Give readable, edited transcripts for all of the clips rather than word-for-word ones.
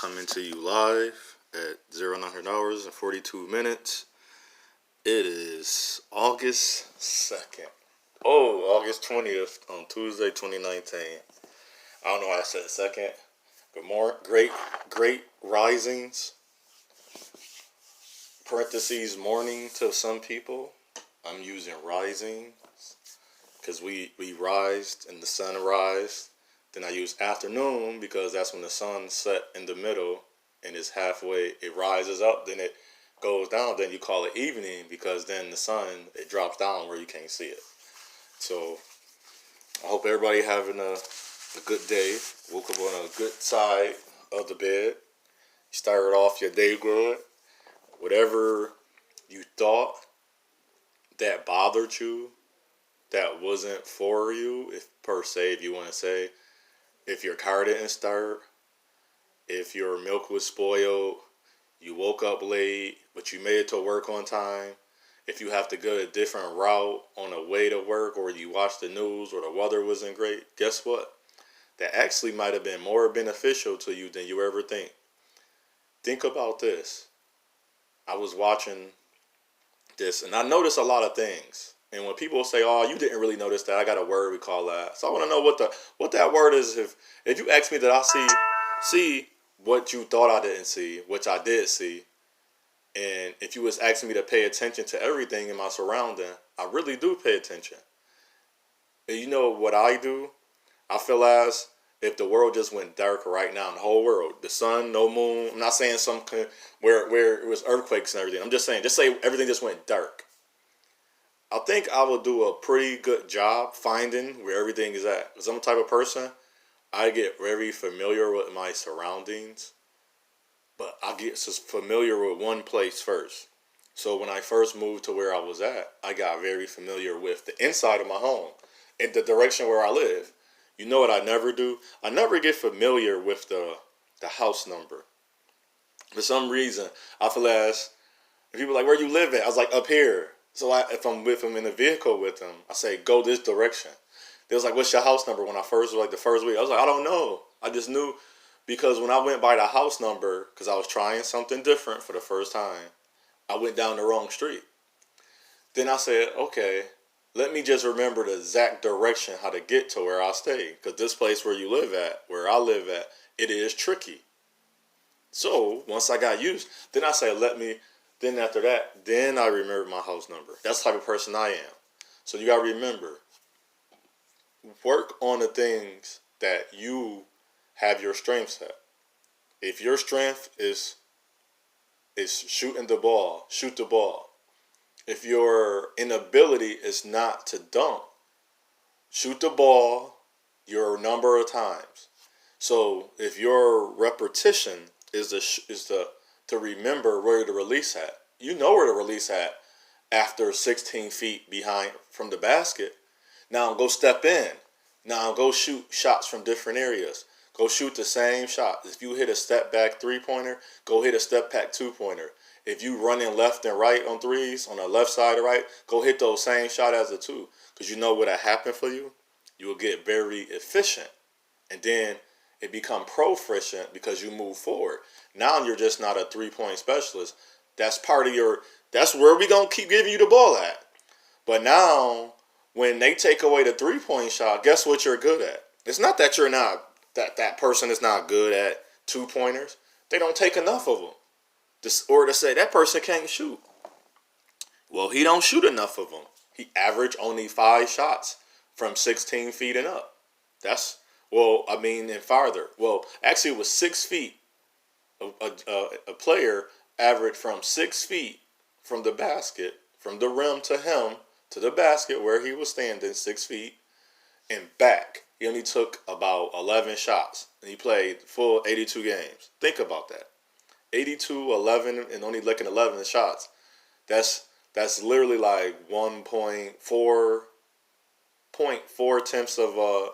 coming to you live at 0900 hours and 42 minutes. It is August 2nd. Oh, August 20th on Tuesday, 2019. I don't know why I said second. Good morning. Great risings. Parentheses morning to some people. I'm using rising because we rised and the sun rise. Then I use afternoon because that's when the sun set in the middle and it's halfway. It rises up, then it goes down. Then you call it evening because then the sun, it drops down where you can't see it. So I hope everybody having a good day. Woke up on a good side of the bed. You started off your day good. Whatever you thought that bothered you, that wasn't for you, if per se, if you want to say, if your car didn't start, if your milk was spoiled, you woke up late, but you made it to work on time, if you have to go a different route on the way to work, or you watched the news, or the weather wasn't great, guess what? That actually might have been more beneficial to you than you ever think. Think about this. I was watching this, and I noticed a lot of things. And when people say, "Oh, you didn't really notice that," I got a word we call that. So I want to know what that word is. If you ask me that I see what you thought I didn't see, which I did see, and if you was asking me to pay attention to everything in my surrounding, I really do pay attention. And you know what I do? I feel as if the world just went dark right now, the whole world, the sun, no moon. I'm not saying where it was earthquakes and everything. I'm just saying, say everything just went dark. I think I will do a pretty good job finding where everything is at. Because I'm the type of person, I get very familiar with my surroundings, but I get familiar with one place first. So when I first moved to where I was at, I got very familiar with the inside of my home and the direction where I live. You know what I never do? I never get familiar with the house number. For some reason, I feel as if people are like, "Where you live at?" I was like, "Up here." So if I'm with them in a vehicle with them, I say, "Go this direction." They was like, "What's your house number?" When I first, like the first week, I was like, "I don't know." I just knew because when I went by the house number, because I was trying something different for the first time, I went down the wrong street. Then I said, "Okay, let me just remember the exact direction how to get to where I stay. Because this place where you live at, where I live at, it is tricky." So once I got used, then I said, then after that, then I remember my house number. That's the type of person I am. So you got to remember, work on the things that you have your strengths at. If your strength is shooting the ball, shoot the ball. If your inability is not to dunk, shoot the ball your number of times. So if your repetition is to remember where to release at, you know where to release at after 16 feet behind from the basket. Now go step in. Now go shoot shots from different areas. Go shoot the same shot. If you hit a step back 3-pointer, go hit a step back 2-pointer. If you running left and right on threes, on the left side or right, go hit those same shot as the two. Because you know what'll happen for you? You will get very efficient. And then it become proficient because you move forward. Now you're just not a 3-point specialist. That's that's where we going to keep giving you the ball at. But now, when they take away the 3-point shot, guess what you're good at? It's not that you're not, that person is not good at 2-pointers. They don't take enough of them. Or to say that person can't shoot. Well, he don't shoot enough of them. He averaged only 5 shots from 16 feet and up. And farther. Well, actually it was 6 feet. A player averaged from 6 feet from the basket, from the rim to him, to the basket where he was standing, 6 feet, and back. He only took about 11 shots. And he played full 82 games. Think about that. 82, 11, and only looking 11 shots. That's literally like 1.4 attempts of a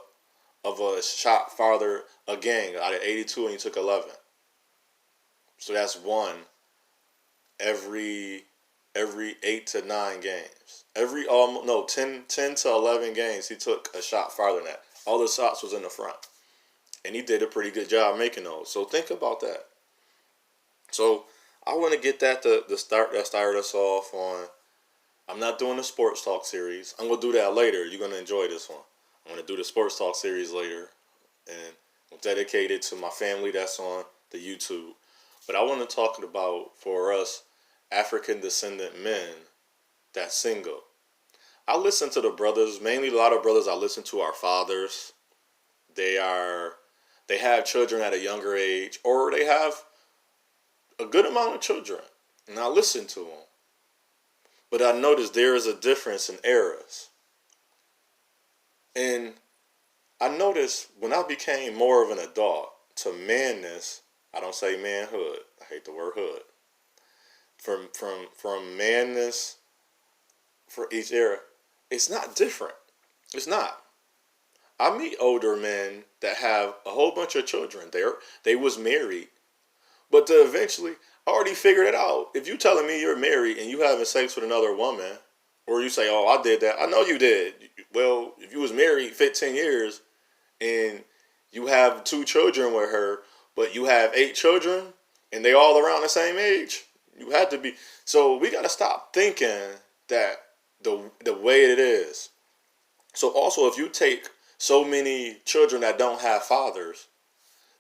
shot farther a game out of 82, and you took 11. So that's one every 8 to 9 games. 10 to 11 games he took a shot farther than that. All the shots was in the front. And he did a pretty good job making those. So think about that. So I want to get that to start us off on. I'm not doing the sports talk series. I'm gonna do that later. You're gonna enjoy this one. I'm gonna do the sports talk series later, and I'm dedicated to my family that's on the YouTube. But I want to talk about for us African descendant men that's single. I listen to the brothers, mainly a lot of brothers I listen to are fathers. They are they have children at a younger age, or they have a good amount of children, and I listen to them. But I noticed there is a difference in eras, and I noticed when I became more of an adult to manness. I don't say manhood. I hate the word hood. From manness for each era, it's not different. It's not. I meet older men that have a whole bunch of children. They was married, but to eventually, I already figured it out. If you telling me you're married and you having sex with another woman, or you say, "Oh, I did that," I know you did. Well, if you was married 15 years and you have two children with her, but you have 8 children and they all around the same age, you had to be. So we got to stop thinking that the way it is. So also, if you take so many children that don't have fathers,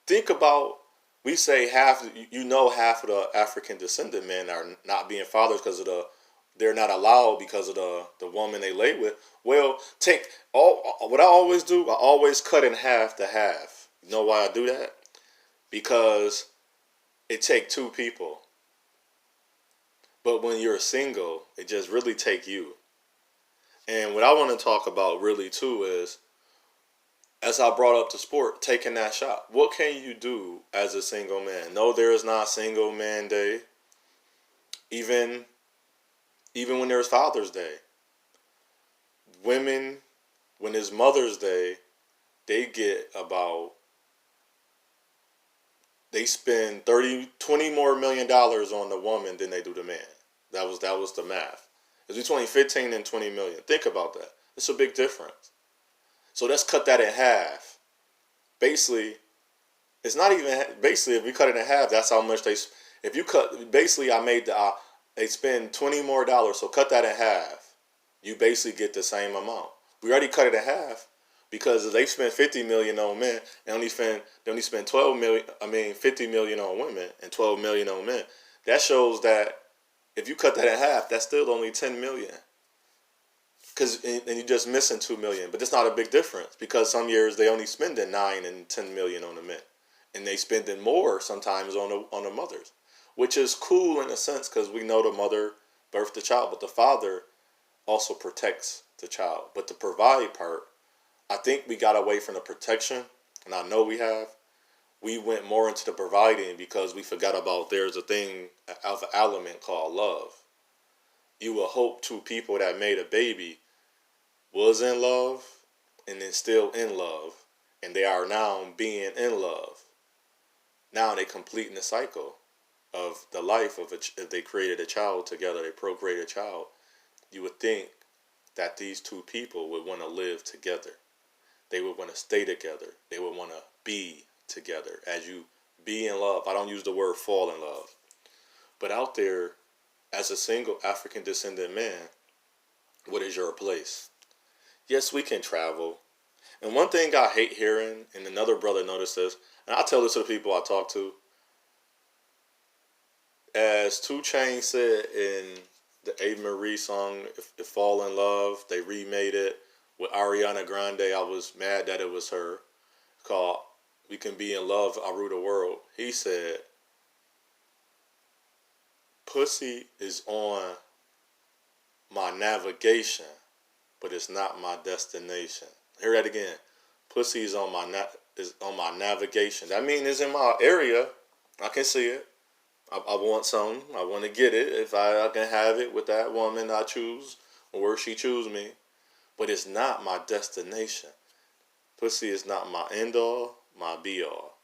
think about, we say half, half of the African descendant men are not being fathers because of they're not allowed because of the woman they lay with. Well, take all what I always do. I always cut in half the half. You know why I do that? Because it take two people. But when you're single, it just really take you. And what I want to talk about really too is, as I brought up the sport, taking that shot. What can you do as a single man? No, there is not single man day. Even when there's Father's Day. Women, when it's Mother's Day, they spend 20 more $1 million on the woman than they do the man. That was the math. It's between 15 and 20 million. Think about that. It's a big difference. So let's cut that in half. Basically, it's not even basically if we cut it in half, that's how much they. If you cut basically, they spend $20 more. So cut that in half. You basically get the same amount. We already cut it in half because if they spend 50 million on men, they only spend 12 million. 50 million on women and 12 million on men. That shows that if you cut that in half, that's still only 10 million. And you're just missing 2 million, but it's not a big difference because some years they only spending 9 and 10 million on the men, and they spending more sometimes on the mothers, which is cool in a sense because we know the mother birthed the child, but the father also protects the child. But the provide part, I think we got away from the protection, and I know we have. We went more into the providing because we forgot about there's a thing, an alpha element called love. You will hope two people that made a baby was in love and then still in love, and they are now being in love. Now they completing the cycle of the life of if they created a child together, they procreated a child. You would think that these two people would want to live together. They would want to stay together. They would want to be together. As you be in love, I don't use the word fall in love, but out there, as a single African descendant man, what is your place? Yes, we can travel. And one thing I hate hearing, and another brother noticed this, and I tell this to the people I talk to, as 2 Chainz said in the Ava Marie song, if Fall in Love, they remade it with Ariana Grande. I was mad that it was her, called We Can Be in Love, I Rule the World. He said, pussy is on my navigation, but it's not my destination. Hear that again. Pussy is on my navigation. That means it's in my area. I can see it. I want something. I want to get it. If I can have it with that woman I choose, or she choose me. But it's not my destination. Pussy is not my end all, my be all.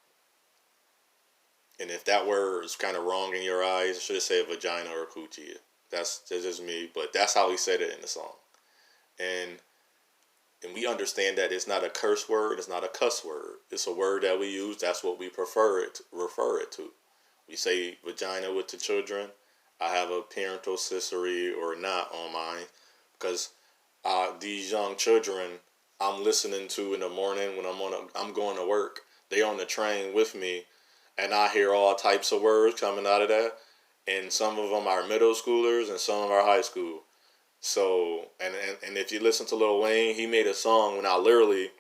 And if that word is kind of wrong in your eyes, I should have said vagina or coochie. That's just me, but that's how he said it in the song. And we understand that it's not a curse word, it's not a cuss word. It's a word that we use. That's what we refer it to. We say vagina with the children. I have a parental cesare or not on mine because these young children I'm listening to in the morning when I'm going to work. They on the train with me, and I hear all types of words coming out of that. And some of them are middle schoolers, and some are high school. So, and if you listen to Lil Wayne, he made a song when I literally,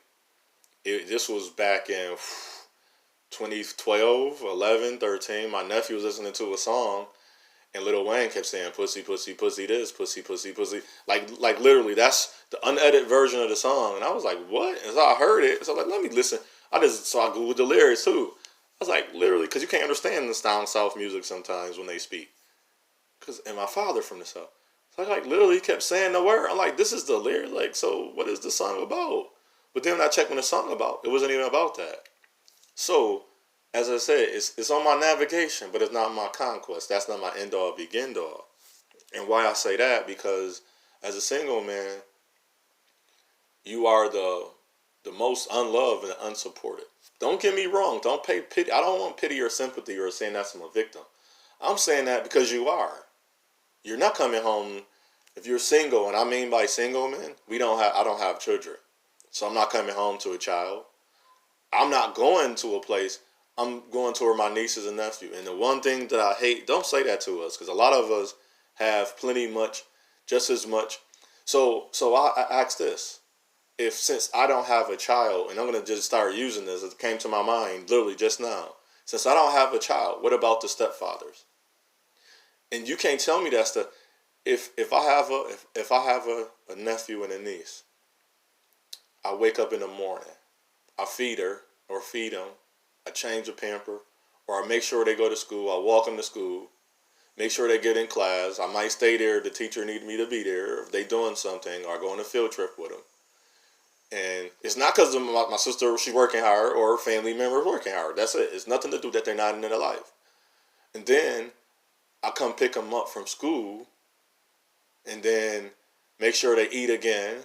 this was back in 2012, 11, 13. My nephew was listening to a song, and Lil Wayne kept saying, pussy, pussy, pussy this, pussy, pussy, pussy. Like literally, that's the unedited version of the song. And I was like, what? And so I heard it. So I'm like, let me listen. So I Googled the lyrics too. I was like, literally, because you can't understand the down south music sometimes when they speak. And my father from the south. So I literally kept saying the word. I'm like, this is the lyric. Like, so what is the song about? But then when I checked what the song about, it wasn't even about that. So, as I said, it's on my navigation, but it's not my conquest. That's not my end all, begin all. And why I say that, because as a single man, you are the most unloved and unsupported. Don't get me wrong. Don't pay pity. I don't want pity or sympathy or saying that's from a victim. I'm saying that because you are. You're not coming home if you're single, and I mean by single men, I don't have children. So I'm not coming home to a child. I'm not going to a place. I'm going to where my nieces and nephew. And the one thing that I hate, don't say that to us, because a lot of us have plenty much, just as much. So I ask this. Since I don't have a child, and I'm going to just start using this, it came to my mind literally just now. Since I don't have a child, what about the stepfathers? And you can't tell me that's if I have a nephew and a niece, I wake up in the morning, I feed her or feed them, I change a pamper, or I make sure they go to school, I walk them to school, make sure they get in class, I might stay there if the teacher needs me to be there, if they doing something, or I go on a field trip with them. And it's not because of my sister, she's working hard, or family members working hard. That's it. It's nothing to do that they're not in their life. And then I come pick them up from school, and then make sure they eat again,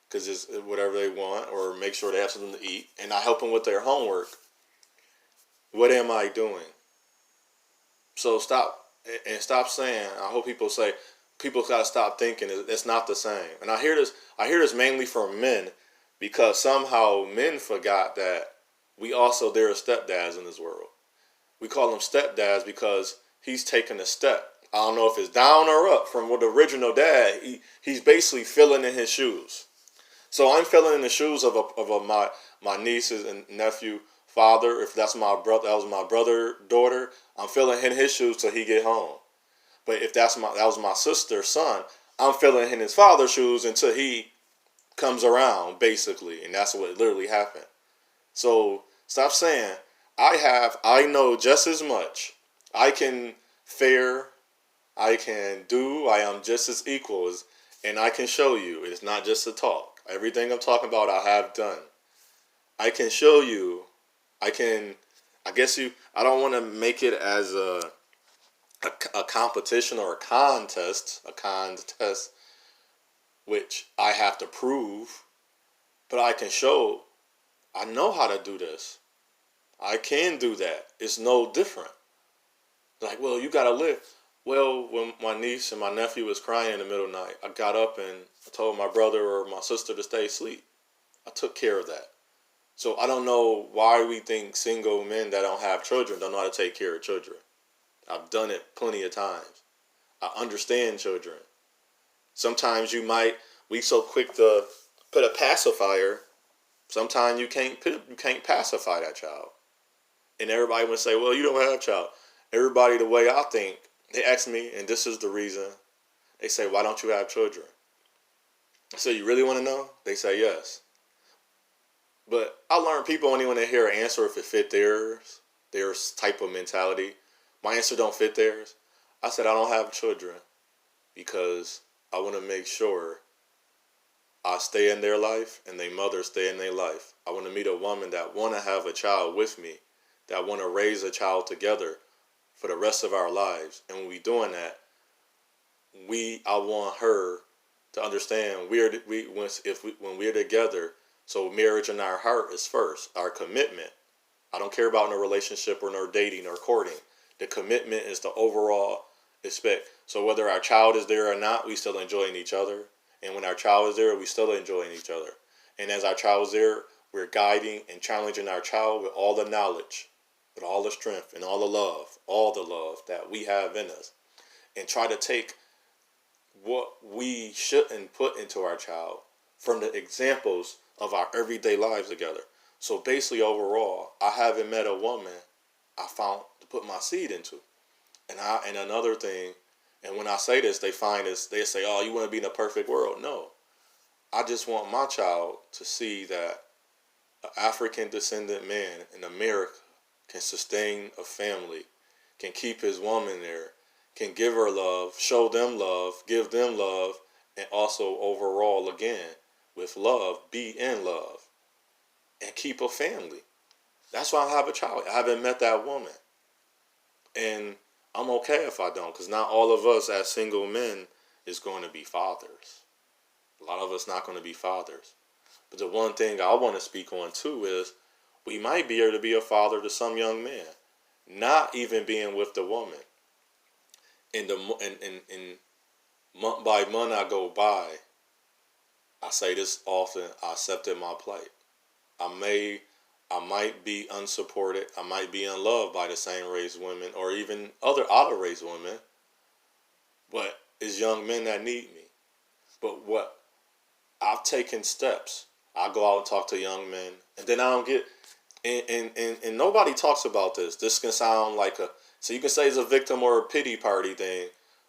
because it's whatever they want, or make sure they have something to eat, and I help them with their homework. What am I doing? So stop saying. I hope people gotta stop thinking it's not the same. And I hear this mainly from men, because somehow men forgot that there are stepdads in this world. We call them stepdads because he's taking a step. I don't know if it's down or up from what the original dad. He's basically filling in his shoes. So I'm filling in the shoes of my nieces and nephew father. If that's my brother, that was my brother daughter. I'm filling in his shoes till he get home. But if that was my sister's son, I'm filling in his father's shoes until he comes around, basically, and that's what literally happened. So stop saying I know just as much. I can fare, I can do, I am just as equal as, and I can show you. It's not just a talk. Everything I'm talking about, I have done. I can show you. I don't want to make it as a competition or a contest, which I have to prove, but I can show I know how to do this. I can do that. It's no different. Like, well, you gotta live. Well, when my niece and my nephew was crying in the middle of the night, I got up and I told my brother or my sister to stay asleep. I took care of that. So I don't know why we think single men that don't have children don't know how to take care of children. I've done it plenty of times. I understand children. Sometimes we so quick to put a pacifier. Sometimes you can't pacify that child. And everybody would say, well, you don't have a child. Everybody, the way I think, they ask me, and this is the reason. They say, why don't you have children? I say, you really want to know? They say, yes. But I learned people only want to hear an answer if it fit their type of mentality. My answer don't fit theirs. I said, I don't have children because I want to make sure I stay in their life and their mother stay in their life. I want to meet a woman that want to have a child with me, that want to raise a child together for the rest of our lives. And when we doing that, I want her to understand when we're together. So marriage in our heart is first, our commitment. I don't care about no relationship or no dating or courting. The commitment is the overall respect. So whether our child is there or not, we still enjoying each other. And when our child is there, we still enjoying each other. And as our child is there, we're guiding and challenging our child with all the knowledge, with all the strength and all the love that we have in us. And try to take what we shouldn't put into our child from the examples of our everyday lives together. So basically, overall, I haven't met a woman I found to put my seed into. And another thing, and when I say this, they find this, they say, "Oh, you want to be in a perfect world?" No, I just want my child to see that an African descendant man in America can sustain a family, can keep his woman there, can give her love, show them love, give them love, and also overall, again, with love, be in love, and keep a family. That's why I have a child. I haven't met that woman. And I'm okay if I don't, because not all of us as single men is going to be fathers. A lot of us not going to be fathers. But the one thing I want to speak on too is we might be able to be a father to some young man, not even being with the woman. In month by month I go by, I say this often, I accepted my plight. I might be unsupported. I might be unloved by the same race women or even other out of race women. But it's young men that need me. But what I've taken steps. I go out and talk to young men, and then I don't get. And nobody talks about this. This can sound like so you can say it's a victim or a pity party thing,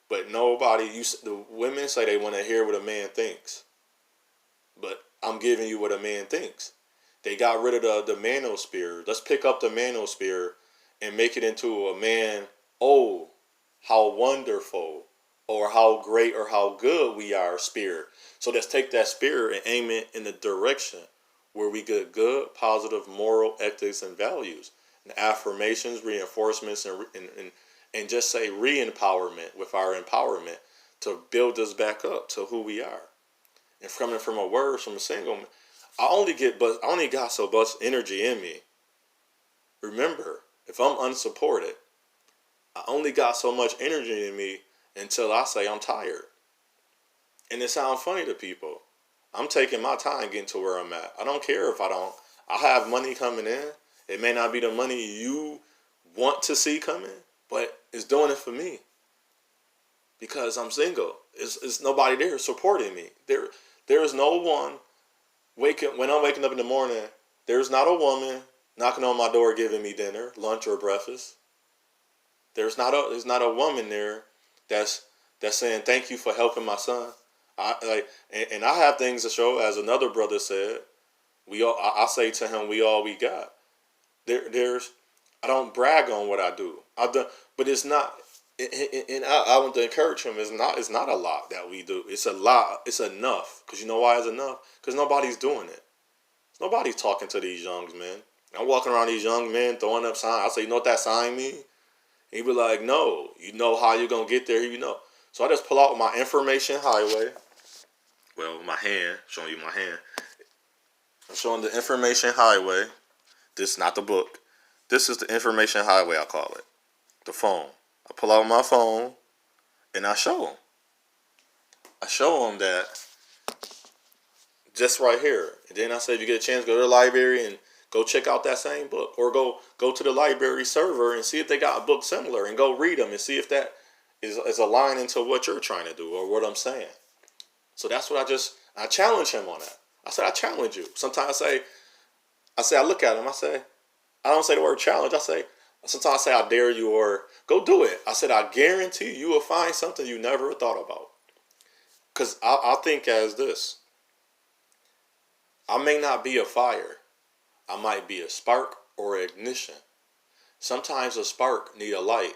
but the women say they want to hear what a man thinks. But I'm giving you what a man thinks. They got rid of the manosphere. Let's pick up the manosphere and make it into a man, oh, how wonderful, or how great or how good we are spirit. So let's take that spirit and aim it in the direction where we get good, positive, moral ethics and values. And affirmations, reinforcements, and just say re-empowerment with our empowerment to build us back up to who we are. And coming from a word from a single man, I only got so much energy in me. Remember, if I'm unsupported, I only got so much energy in me until I say I'm tired. And it sounds funny to people. I'm taking my time getting to where I'm at. I don't care if I have money coming in. It may not be the money you want to see coming, but it's doing it for me. Because I'm single. It's nobody there supporting me. There is no one when I'm waking up in the morning, there's not a woman knocking on my door giving me dinner, lunch, or breakfast. There's not a woman there that's saying thank you for helping my son. And I have things to show, as another brother said. I say to him, we all we got. I don't brag on what I do. But it's not. And I want to encourage him. It's not a lot that we do. It's a lot. It's enough. Because you know why it's enough? Because nobody's doing it. Nobody's talking to these young men. I'm walking around these young men throwing up signs. I say, you know what that sign mean? And he be like, no. You know how you're going to get there. You know. So I just pull out my information highway. Well, my hand. Showing you my hand. I'm showing the information highway. This is not the book. This is the information highway, I call it. The phone. I pull out my phone and I show them. I show them that just right here. And then I say, if you get a chance, go to the library and go check out that same book. Or go to the library server and see if they got a book similar and go read them and see if that is aligning to what you're trying to do or what I'm saying. So that's what I challenge him on that. I said, I challenge you. Sometimes I look at him, I don't say the word challenge, sometimes I say I dare you or go do it. I said, I guarantee you will find something you never thought about. Because I think as this. I may not be a fire. I might be a spark or ignition. Sometimes a spark need a light.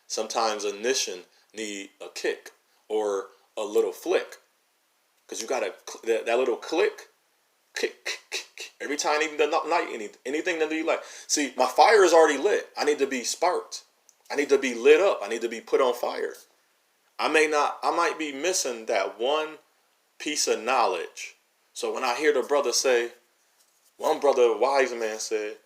Sometimes ignition need a kick or a little flick. Because you got that little click. Every time, even the night, anything that you like. See, my fire is already lit. I need to be sparked. I need to be lit up. I need to be put on fire. I might be missing that one piece of knowledge. So when I hear the brother say, one brother, wise man said,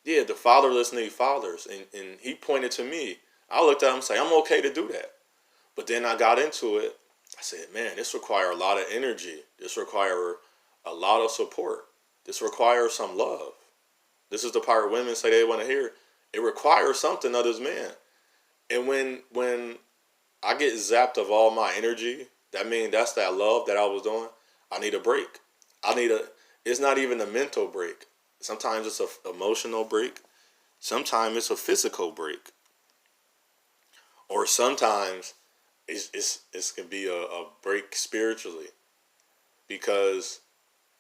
Yeah, the fatherless need fathers. And he pointed to me. I looked at him and said, I'm okay to do that. But then I got into it. I said, man, this requires a lot of energy. This requires a lot of support. This requires some love. This is the part women say they want to hear. It requires something of this man. And when I get zapped of all my energy, that means that's that love that I was doing. I need a break. I need a. It's not even a mental break. Sometimes it's a emotional break. Sometimes it's a physical break. Or sometimes it can be a break spiritually, because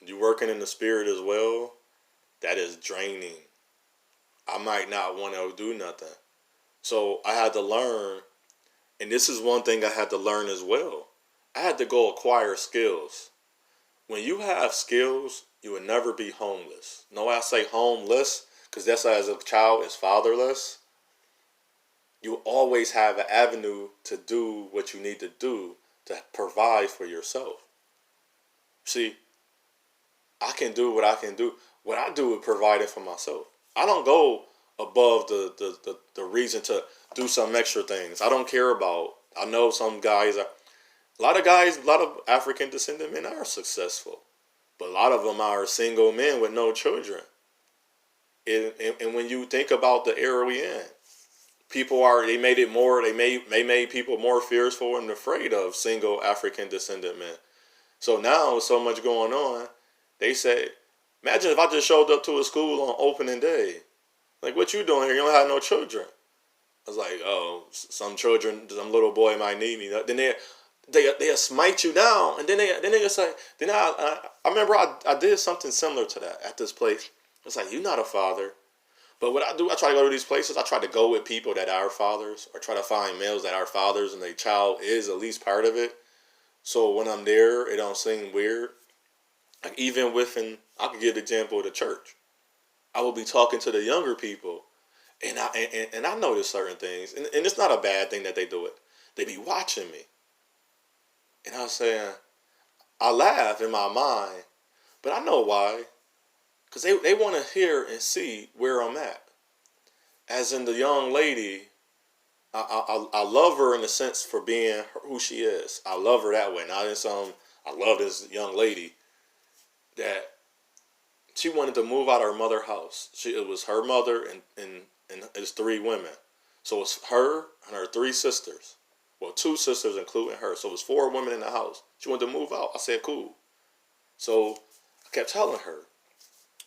you working in the spirit as well. That is draining. I might not want to do nothing. So I had to learn, and this is one thing I had to learn as well. I had to go acquire skills. When you have skills, you will never be homeless. No, I say homeless because that's as a child is fatherless. You always have an avenue to do what you need to do to provide for yourself. See, I can do what I can do. What I do is providing for myself. I don't go above the reason to do some extra things. I don't care about. I know some guys are. A lot of African descendant men are successful, but a lot of them are single men with no children. And when you think about the era we in, they made it more, they made people more fearful and afraid of single African descendant men. So now with so much going on, they say, imagine if I just showed up to a school on opening day. Like, what you doing here? You don't have no children. I was like, oh, some children, some little boy might need me. Then they'll smite you down, and then they say, then I remember I did something similar to that at this place. It's like, you're not a father. But what I do, I try to go to these places. I try to go with people that are fathers, or try to find males that are fathers and their child is at least part of it. So when I'm there, it don't seem weird. Like even within, I could give the example of the church. I will be talking to the younger people, and I notice certain things, and it's not a bad thing that they do it. They be watching me, and I was saying, I laugh in my mind, but I know why, because they want to hear and see where I'm at. As in the young lady, I love her in the sense for being who she is. I love her that way. Not in some. I love this young lady that she wanted to move out of her mother's house. It was her mother and it's three women. So it's her and her three sisters. Well, two sisters including her. So it was four women in the house. She wanted to move out. I said, cool. So I kept telling her,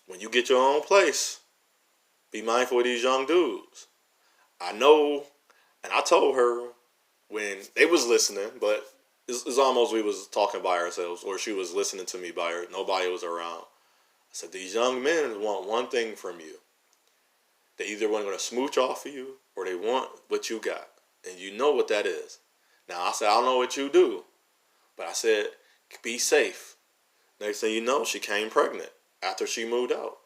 when you get your own place, be mindful of these young dudes. I know, and I told her when they was listening, but it's almost we was talking by ourselves, or she was listening to me by her. Nobody was around. I said, these young men want one thing from you. They either want to smooch off of you, or they want what you got. And you know what that is. Now, I said, I don't know what you do. But I said, be safe. Next thing you know, she came pregnant after she moved out.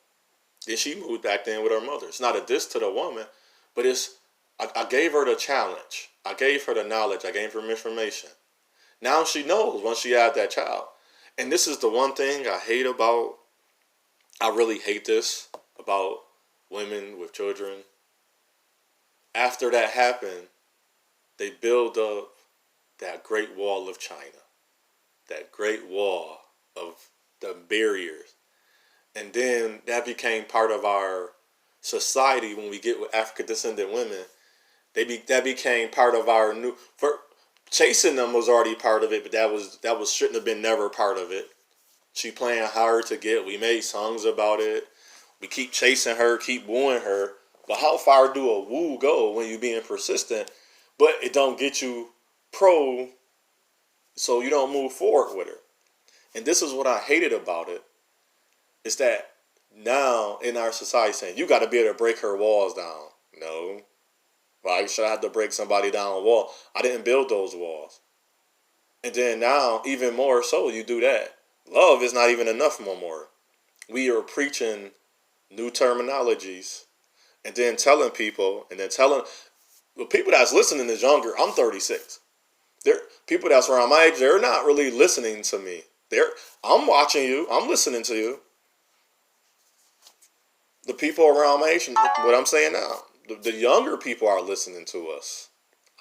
Then she moved back in with her mother. It's not a diss to the woman, but I gave her the challenge. I gave her the knowledge. I gave her information. Now she knows once she had that child. And this is the one thing I hate about, I really hate this about women with children. After that happened, they build up that great wall of China. That great wall of the barriers. And then that became part of our society when we get with African descendant women. That became part of our chasing them was already part of it, but that was shouldn't have been never part of it. She playing hard to get. We made songs about it. We keep chasing her, keep wooing her. But how far do a woo go when you being persistent, but it don't get you pro, so you don't move forward with her. And this is what I hated about it. Is that now in our society saying, you got to be able to break her walls down. No. Why should I have to break somebody down a wall? I didn't build those walls. And then now, even more so, you do that. Love is not even enough no more. We are preaching new terminologies and then telling people, and then telling the people that's listening is younger. I'm 36. They're people that's around my age, they're not really listening to me. I'm watching you. I'm listening to you. The people around my age, what I'm saying now, the younger people are listening to us.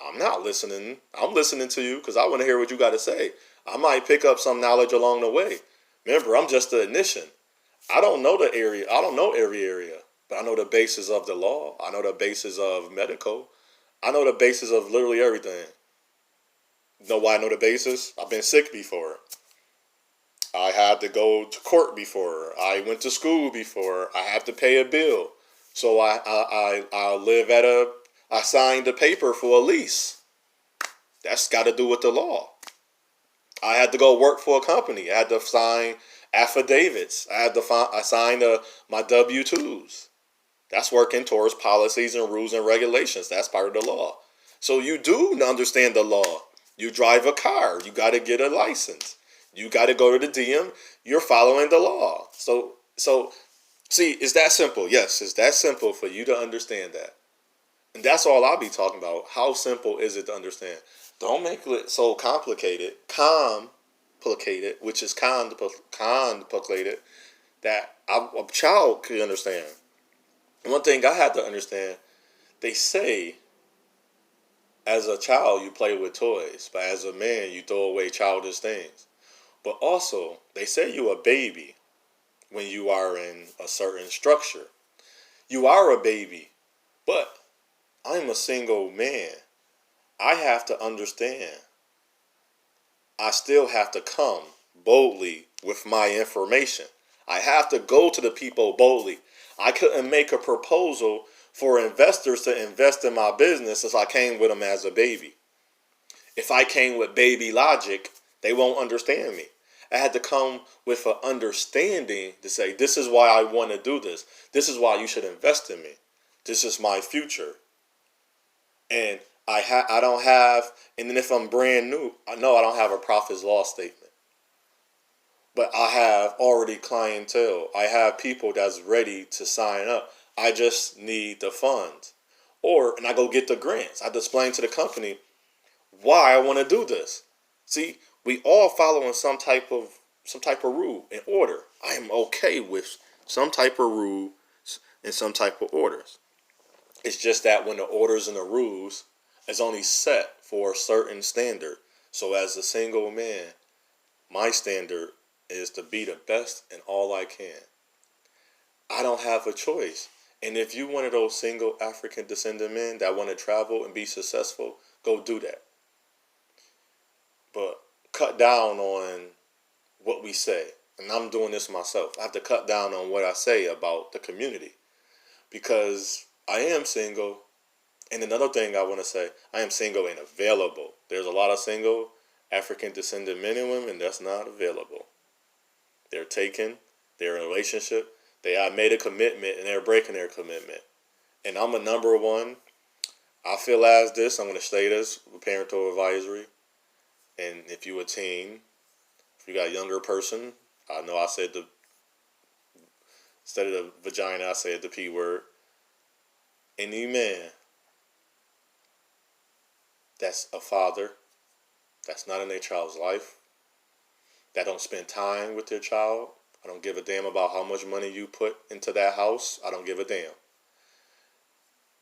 I'm not listening. I'm listening to you because I want to hear what you got to say. I might pick up some knowledge along the way. Remember, I'm just the ignition. I don't know the area. I don't know every area, but I know the basis of the law. I know the basis of medical. I know the basis of literally everything. You know why I know the basis? I've been sick before. I had to go to court before. I went to school before. I had to pay a bill. So I live at a, I signed a paper for a lease. That's got to do with the law. I had to go work for a company. I had to sign affidavits. I signed my W-2s. That's working towards policies and rules and regulations. That's part of the law. So you do understand the law. You drive a car. You got to get a license. You got to go to the DM. You're following the law. So see, it's that simple. Yes, it's that simple for you to understand that. And that's all I'll be talking about. How simple is it to understand? Don't make it so complicated, which is complicated, that a child could understand. One thing I had to understand, they say as a child you play with toys, but as a man you throw away childish things. But also, they say you a baby when you are in a certain structure. You are a baby, but I'm a single man. I have to understand. I still have to come boldly with my information. I have to go to the people boldly. I couldn't make a proposal for investors to invest in my business as I came with them as a baby. If I came with baby logic, they won't understand me. I had to come with an understanding to say, this is why I want to do this. This is why you should invest in me. This is my future. And I don't have, and then if I'm brand new, I know I don't have a profits loss statement. But I have already clientele. I have people that's ready to sign up. I just need the funds. And I go get the grants. I explain to the company why I want to do this. See, we all following some type of rule and order. I am okay with some type of rules and some type of orders. It's just that when the orders and the rules is only set for a certain standard. So as a single man, my standard is to be the best in all I can. I don't have a choice. And if you one of those single African descendant men that want to travel and be successful, go do that. But cut down on what we say. And I'm doing this myself. I have to cut down on what I say about the community. Because I am single. And another thing I want to say, I am single and available. There's a lot of single African descendant men and women that's not available. They're taken, they're in a relationship, they have made a commitment and they're breaking their commitment. And I'm a number one. I feel as this, I'm going to say this with parental advisory. And if you a teen, if you got a younger person, I know I said instead of the vagina, I said the P word. Any man that's a father, that's not in their child's life, that don't spend time with their child, I don't give a damn about how much money you put into that house, I don't give a damn.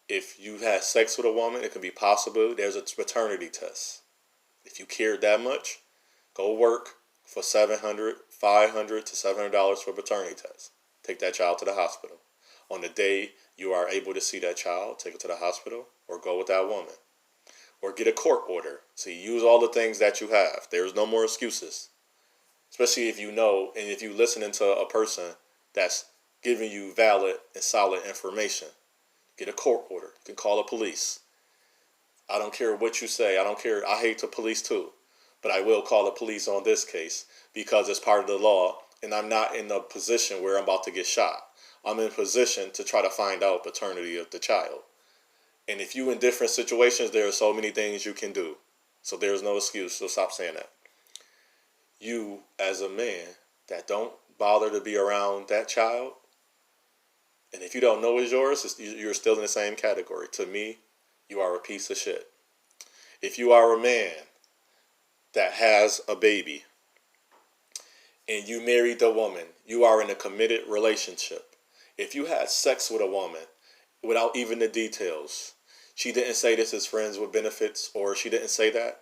If you had sex with a woman, it can be possible. There's a paternity test. If you cared that much, go work for $700, $500 to $700 for a paternity test. Take that child to the hospital. On the day you are able to see that child, take it to the hospital or go with that woman. Or get a court order. See, use all the things that you have. There's no more excuses. Especially if you know and if you're listening to a person that's giving you valid and solid information. Get a court order. You can call the police. I don't care what you say. I don't care. I hate the police too. But I will call the police on this case because it's part of the law and I'm not in a position where I'm about to get shot. I'm in a position to try to find out paternity of the child. And if you in different situations, there are so many things you can do. So there's no excuse. So stop saying that. You, as a man that don't bother to be around that child, and if you don't know it's yours, you're still in the same category. To me, you are a piece of shit. If you are a man that has a baby and you married the woman, you are in a committed relationship, If you had sex with a woman without even the details, she didn't say this is friends with benefits, or she didn't say that,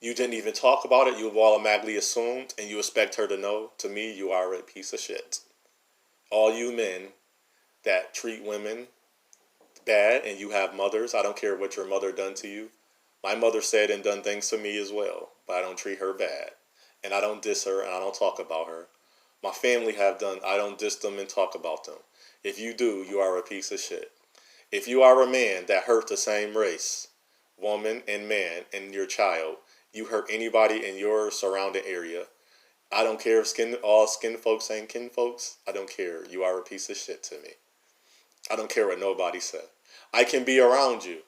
you didn't even talk about it, you've automatically assumed, and you expect her to know, to me, you are a piece of shit. All you men that treat women bad and you have mothers, I don't care what your mother done to you. My mother said and done things to me as well, but I don't treat her bad. And I don't diss her and I don't talk about her. My family have done, I don't diss them and talk about them. If you do, you are a piece of shit. If you are a man that hurt the same race, woman and man, and your child, you hurt anybody in your surrounding area, I don't care if all skin folks ain't kin folks. I don't care. You are a piece of shit to me. I don't care what nobody said. I can be around you.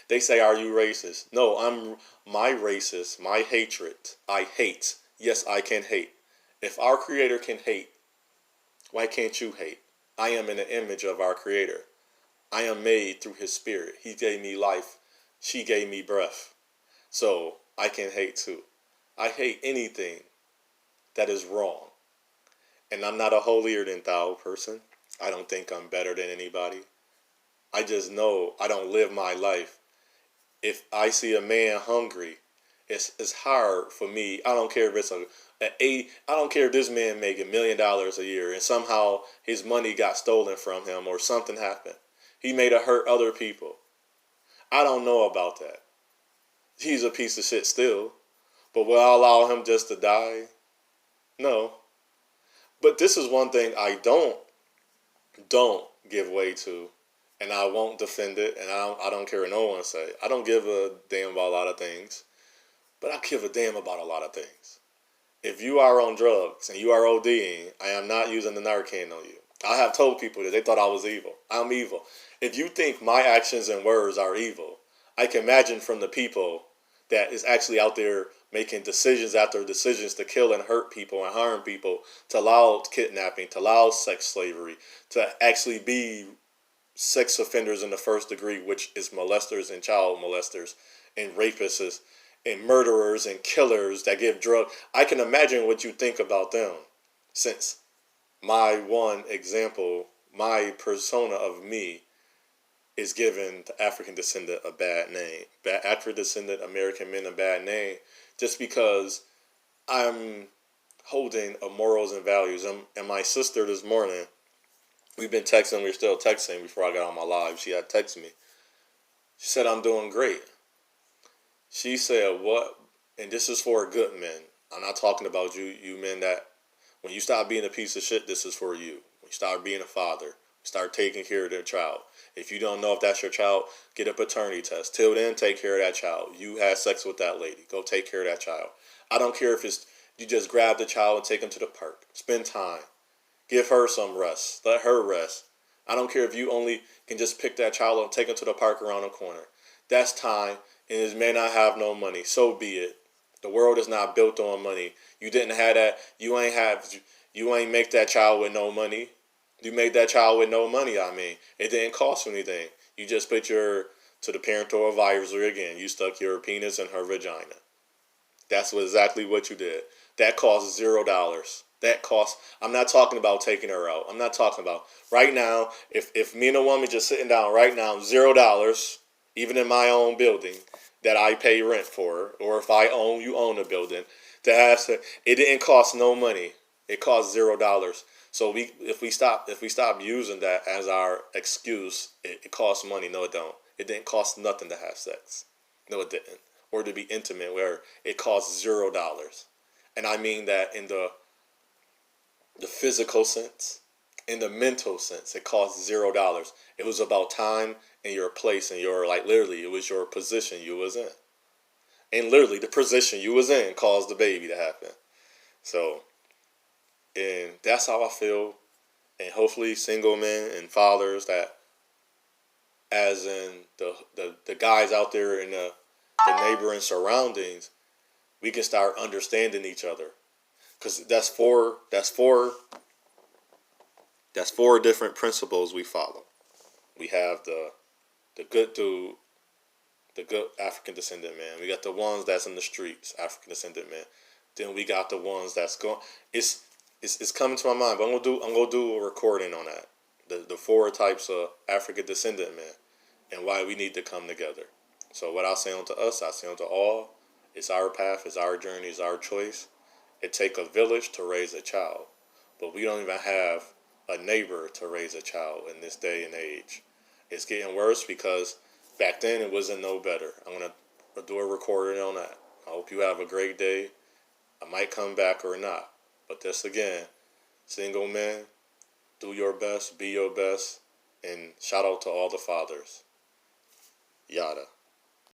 They say, are you racist? No, my racist, my hatred. I hate. Yes, I can hate. If our Creator can hate, why can't you hate? I am in the image of our Creator. I am made through His Spirit. He gave me life. She gave me breath. So I can hate too. I hate anything that is wrong. And I'm not a holier than thou person. I don't think I'm better than anybody. I just know I don't live my life. If I see a man hungry, it's hard for me. I don't care if it's I don't care if this man make $1 million a year and somehow his money got stolen from him or something happened. He may have hurt other people. I don't know about that. He's a piece of shit still. But will I allow him just to die? No. But this is one thing I don't give way to, and I won't defend it, and I don't care what no one say. I don't give a damn about a lot of things, but I give a damn about a lot of things. If you are on drugs and you are ODing, I am not using the Narcan on you. I have told people that they thought I was evil. I'm evil. If you think my actions and words are evil, I can imagine from the people that is actually out there making decisions after decisions to kill and hurt people and harm people, to allow kidnapping, to allow sex slavery, to actually be sex offenders in the first degree, which is molesters and child molesters and rapists and murderers and killers that give drugs. I can imagine what you think about them, since my one example, my persona of me is giving the African descendant a bad name. African descendant American men a bad name just because I'm holding morals and values. And my sister this morning, we've been texting, we're still texting before I got on my live. She had texted me. She said, I'm doing great. She said, what? And this is for good men. I'm not talking about you men that when you stop being a piece of shit, this is for you. When you start being a father, start taking care of their child. If you don't know if that's your child, get a paternity test. Till then, take care of that child. You had sex with that lady. Go take care of that child. I don't care if it's you just grab the child and take him to the park. Spend time. Give her some rest. Let her rest. I don't care if you only can just pick that child up and take him to the park around the corner. That's time, and it may not have no money. So be it. The world is not built on money. You didn't have that. You ain't make that child with no money. You made that child with no money, I mean. It didn't cost you anything. You just put to the parental advisory again, you stuck your penis in her vagina. That's exactly what you did. That cost $0. I'm not talking about taking her out. I'm not talking about, right now, if me and a woman just sitting down right now, $0, even in my own building that I pay rent for, or if you own a building, it didn't cost no money. It cost $0. So if we stop using that as our excuse, it costs money. No, it don't. It didn't cost nothing to have sex. No, it didn't. Or to be intimate, where it costs $0. And I mean that in the physical sense, in the mental sense, it costs $0. It was about time and your place and literally, it was your position you was in. And literally, the position you was in caused the baby to happen. So, and that's how I feel. And hopefully single men and fathers that, as in the guys out there in the neighboring surroundings, we can start understanding each other. Because that's four different principles we follow. We have the good dude, the good African descendant man. We got the ones that's in the streets, African descendant man. Then we got the ones that's going. It's coming to my mind, but I'm gonna do a recording on that. the four types of African descendant men and why we need to come together. So what I say unto us, I say unto all, it's our path, it's our journey, it's our choice. It take a village to raise a child, but we don't even have a neighbor to raise a child in this day and age. It's getting worse because back then it wasn't no better. I'm going to do a recording on that. I hope you have a great day. I might come back or not. But this again, single men, do your best, be your best, and shout out to all the fathers. Yada.